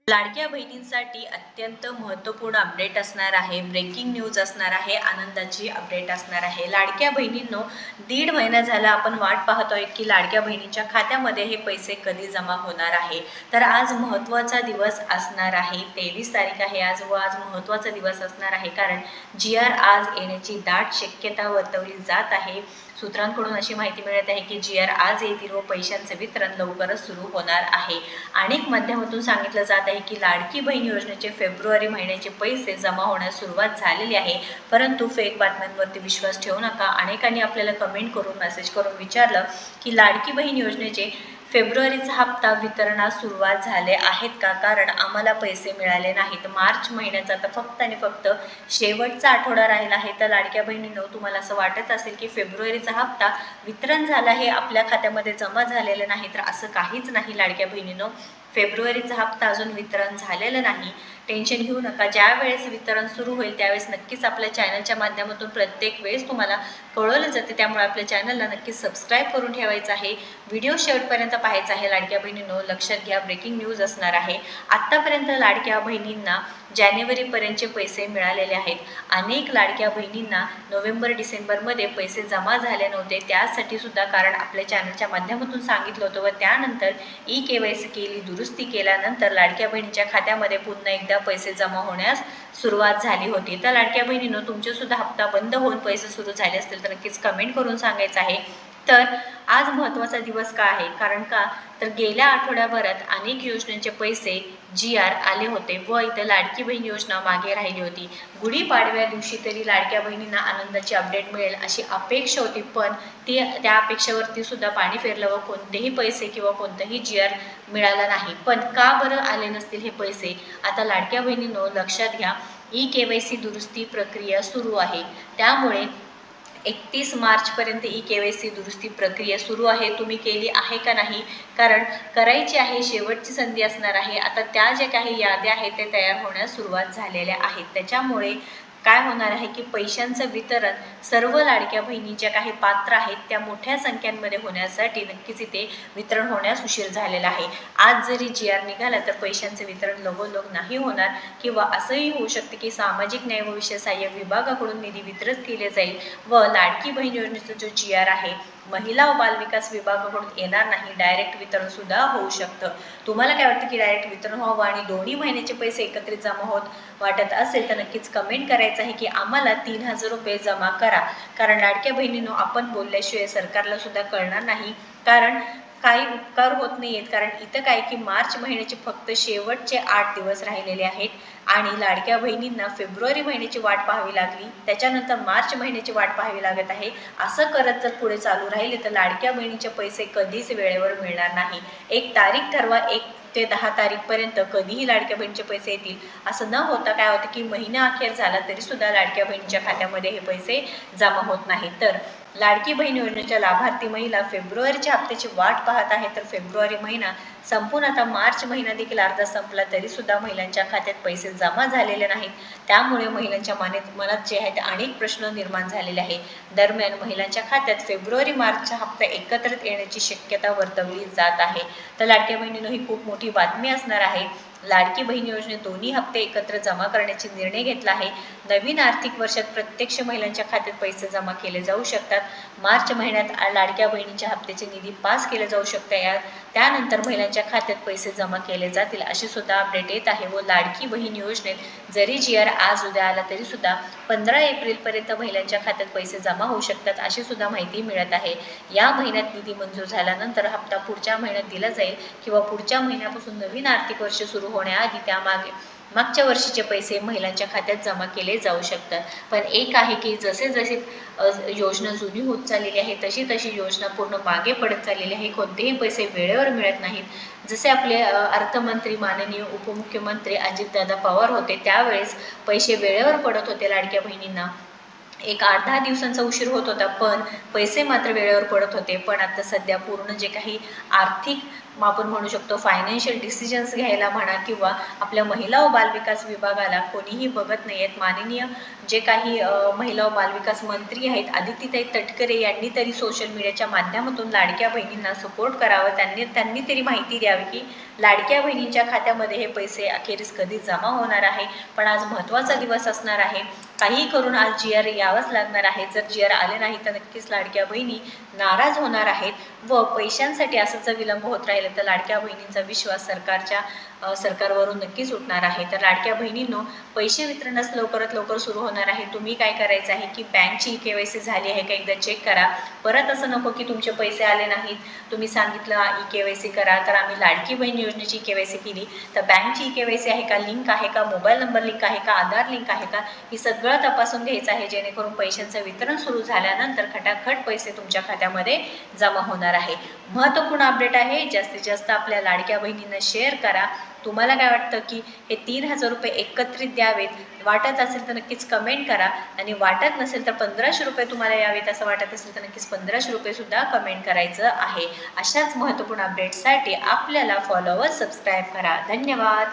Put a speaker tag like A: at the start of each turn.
A: लाडक्या बहिणींसाठी अत्यंत महत्त्वपूर्ण अपडेट असणार आहे. ब्रेकिंग न्यूज असणार आहे. आनंदाची अपडेट असणार आहे. लाडक्या बहिणींनो, 1.5 महिना झाला आपण वाट पाहतोय की लाडक्या बहिणींच्या खात्यामध्ये हे पैसे कधी जमा होणार आहे. तर आज महत्त्वाचा दिवस असणार आहे. 23 तारीख आहे आज व आज महत्त्वाचा दिवस असणार आहे, कारण GR आज येण्याची दाट शक्यता वर्तवली जात आहे. सूत्रांकडून अशी माहिती मिळत आहे की GR आज येतील व पैशांचे वितरण लवकरच सुरू होणार आहे. अनेक माध्यमातून सांगितलं जात आहे की लाडकी बहीण योजनेचे फेब्रुवारी महिन्याचे पैसे जमा होण्यास सुरुवात झालेली आहे, परंतु फेक बातम्यांवरती विश्वास ठेवू नका. अनेकांनी आपल्याला कमेंट करून मेसेज करून विचारलं की लाडकी बहीण योजनेचे फेब्रुवारीचा हप्ता वितरणास सुरुवात झाले आहेत का, कारण आम्हाला पैसे मिळाले नाहीत. मार्च महिन्याचा तर फक्त आणि फक्त शेवटचा आठवडा राहिला आहे. तर लाडक्या बहिणींनो, तुम्हाला असं वाटत असेल की फेब्रुवारीचा हप्ता वितरण झाला हे आपल्या खात्यामध्ये जमा झालेलं नाही, तर असं काहीच नाही लाडक्या बहिणींनो. फेब्रुवारीचा हप्ता अजून वितरण झालेलं नाही. टेन्शन घेऊ नका. ज्या वेळेस वितरण सुरू होईल त्यावेळेस नक्कीच आपल्या चॅनलच्या माध्यमातून प्रत्येक वेळेस तुम्हाला कळवलं जाते. त्यामुळे आपल्या चॅनलला नक्कीच सबस्क्राईब करून ठेवायचं आहे. व्हिडिओ शेवटपर्यंत पाहायचा आहे. लाडक्या बहिणींनो, लक्षात घ्या, ब्रेकिंग न्यूज असणार आहे. आत्तापर्यंत लाडक्या बहिणींना जानेवारीपर्यंतचे पैसे मिळालेले आहेत. अनेक लाडक्या बहिणींना नोव्हेंबर डिसेंबरमध्ये पैसे जमा झाले नव्हते. त्यासाठी सुद्धा कारण आपल्या चॅनलच्या माध्यमातून सांगितलं होतं व त्यानंतर KYC केली, दुरुस्ती केल्यानंतर लाडक्या बहिणीच्या खात्यामध्ये पुन्हा एकदा पैसे जमा होण्यास सुरुवात झाली होती. तर लाडक्या बहिणींनो, तुमचे सुद्धा हप्ता बंद होऊन पैसे सुरू झाले असतील तर नक्कीच कमेंट करून सांगायचं आहे. तर आज महत्त्वाचा दिवस का आहे, कारण का तर गेल्या आठवड्याभरात अनेक योजनांचे पैसे GR आले होते व इथं लाडकी बहीण योजना मागे राहिली होती. गुढीपाडव्या दिवशी तरी लाडक्या बहिणींना आनंदाची अपडेट मिळेल अशी अपेक्षा होती, पण त्या अपेक्षेवरती सुद्धा पाणी फिरलं व कोणतेही पैसे किंवा कोणतंही GR मिळाला नाही. पण का बरं आले नसतील हे पैसे? आता लाडक्या बहिणींनो, लक्षात घ्या, KYC दुरुस्ती प्रक्रिया सुरू आहे. त्यामुळे 31 मार्चपर्यंत KYC दुरुस्ती प्रक्रिया सुरू आहे. तुम्ही केली आहे का नाही? कारण करायची आहे, शेवटची संधी असणार आहे. आता त्या ज्या काही याद्या आहेत ते तयार होण्यास सुरुवात झालेल्या आहेत. त्याच्यामुळे काय होणार आहे की पैशांचं वितरण सर्व लाडक्या बहिणी ज्या काही पात्र आहेत त्या मोठ्या संख्यांमध्ये होण्यासाठी नक्कीच इथे वितरण होण्यास उशीर झालेला आहे. आज जरी GR निघाला तर पैशांचे वितरण लगोलग नाही होणार, किंवा असंही होऊ शकते की सामाजिक न्याय व विशेष सहाय्य विभागाकडून निधी वितरित केले जाईल व लाडकी बहीण योजनेचा जो GR आहे महिला व बालविकास विभागाकडून येणार नाही. डायरेक्ट वितरण सुद्धा होऊ शकतं. तुम्हाला काय वाटतं की डायरेक्ट वितरण व्हावं आणि दोन्ही महिन्याचे पैसे एकत्रित जमा होत वाटत असेल तर नक्कीच कमेंट करायचं आहे की आम्हाला 3,000 रुपये जमा करा. कारण लाडक्या बहिणींनो, आपण बोलल्याशिवाय सरकारला सुद्धा कळणार नाही, कारण काही उपकार होत नाही आहेत. कारण इथं काय की मार्च महिन्याचे फक्त शेवटचे 8 दिवस राहिलेले आहेत आणि लाडक्या बहिणींना फेब्रुवारी महिन्याची वाट पाहावी लागली, त्याच्यानंतर मार्च महिन्याची वाट पाहावी लागत आहे. असं करत जर पुढे चालू राहिले तर लाडक्या बहिणीचे पैसे कधीच वेळेवर मिळणार नाही. एक तारीख ठरवा, 1 ते 10 तारीखपर्यंत कधीही लाडक्या बहिणीचे पैसे येतील. असं न होता काय होतं की महिना अखेर झाला तरी सुद्धा लाडक्या बहिणीच्या खात्यामध्ये हे पैसे जमा होत नाही. तर लाडकी बहीण योजनेच्या लाभार्थी महिला फेब्रुवारीच्या हप्त्याची वाट पाहत आहे. तर फेब्रुवारी महिना संपून आता मार्च महिना देखील अर्धा संपला तरी सुद्धा महिलांच्या खात्यात पैसे जमा झालेले नाहीत. त्यामुळे महिलांच्या मनात जे आहे ते अनेक प्रश्न निर्माण झालेले आहे. दरम्यान महिलांच्या खात्यात फेब्रुवारी मार्चचा हप्ता एकत्रित येण्याची शक्यता वर्तवली जात आहे. तर लाडक्या बहिणीनं ही खूप मोठी बातमी असणार आहे. लाडकी बहीण योजनेत दोन्ही हप्ते एकत्र जमा करण्याचा निर्णय घेतला आहे. नवीन आर्थिक वर्षात प्रत्यक्ष महिलांच्या खात्यात पैसे जमा केले जाऊ शकतात. मार्च महिन्यात लाडक्या बहिणीच्या हप्त्याचे निधी पास केले जाऊ शकते. त्यानंतर महिलांच्या खात्यात पैसे जमा केले जातील अशी सुद्धा अपडेट येत आहे. व लाडकी बहीण योजनेत जरी GR आज उद्या आला तरी सुद्धा 15 एप्रिलपर्यंत महिलांच्या खात्यात पैसे जमा होऊ शकतात अशी सुद्धा माहिती मिळत आहे. या महिन्यात निधी मंजूर झाल्यानंतर हप्ता पुढच्या महिन्यात दिला जाईल किंवा पुढच्या महिन्यापासून नवीन आर्थिक वर्ष सुरू होण्याआधी मागच्या वर्षीचे पैसे महिलांच्या खात्यात जमा केले जाऊ शकतात. पण एक आहे की जसे जसे योजना जुनी होत चाललेली आहे तशी तशी योजना पूर्ण मागे पडत चाललेली आहे. कोणतेही पैसे वेळेवर मिळत नाहीत. जसे आपले अर्थमंत्री माननीय उपमुख्यमंत्री अजितदादा पवार होते त्यावेळेस पैसे वेळेवर पडत होते लाडक्या बहिणींना. एक 8-10 दिवसांचा उशीर होत होता, पण पैसे मात्र वेळेवर पडत होते. पण आता सध्या पूर्ण जे काही आर्थिक आपण म्हणू शकतो फायनान्शियल डिसिजन्स घ्यायला म्हणा किंवा आपल्या महिला व बालविकास विभागाला कोणीही बघत नाही आहेत. माननीय जे काही महिला व बालविकास मंत्री आहेत आदित्यताई तटकरे यांनी तरी सोशल मीडियाच्या माध्यमातून लाडक्या बहिणींना सपोर्ट करावं. त्यांनी तरी माहिती द्यावी की लाडक्या बहिणींच्या खात्यामध्ये हे पैसे अखेरीस कधी जमा होणार आहे. पण आज महत्त्वाचा दिवस असणार आहे. काही करून आज GR यावंच लागणार आहे. जर GR आले नाही तर नक्कीच लाडक्या बहिणी नाराज होणार आहेत व पैशांसाठी असं जर विलंब होत राहिलं तर लाडक्या बहिणींचा विश्वास सरकारवरून नक्कीच उठणार आहे. तर लाडक्या बहिणींनो, पैसे वितरणास लवकरात लवकर सुरू होणार आहे. तुम्ही काय करायचं आहे की बँकची KYC झाली आहे का एकदा चेक करा. परत असं नको की तुमचे पैसे आले नाहीत, तुम्ही सांगितलं KYC करा, तर आम्ही लाडकी बहीण योजनेची KYC केली, तर बँकची KYC आहे का, लिंक आहे का, मोबाईल नंबर लिंक आहे का, आधार लिंक आहे का, ही सगळं तपासून घ्यायचं आहे, जेणेकरून पैशांचं वितरण सुरू झाल्यानंतर खटाखट पैसे तुमच्या खात्यामध्ये जमा होणार आहे. महत्त्वपूर्ण अपडेट आहे. जास्तीत जास्त आपल्या लाडक्या बहिणींना शेअर करा. तुम्हाला काय वाटतं की हे 3,000 रुपये एकत्रित द्यावेत, वाटत असेल तर नक्कीच कमेंट करा, आणि वाटत नसेल तर 1,500 रुपये तुम्हाला यावेत असं वाटत असेल तर नक्कीच 1,500 रुपये सुद्धा कमेंट करायचं आहे. अशाच महत्त्वपूर्ण अपडेट्ससाठी आपल्याला फॉलो व सबस्क्राईब करा. धन्यवाद.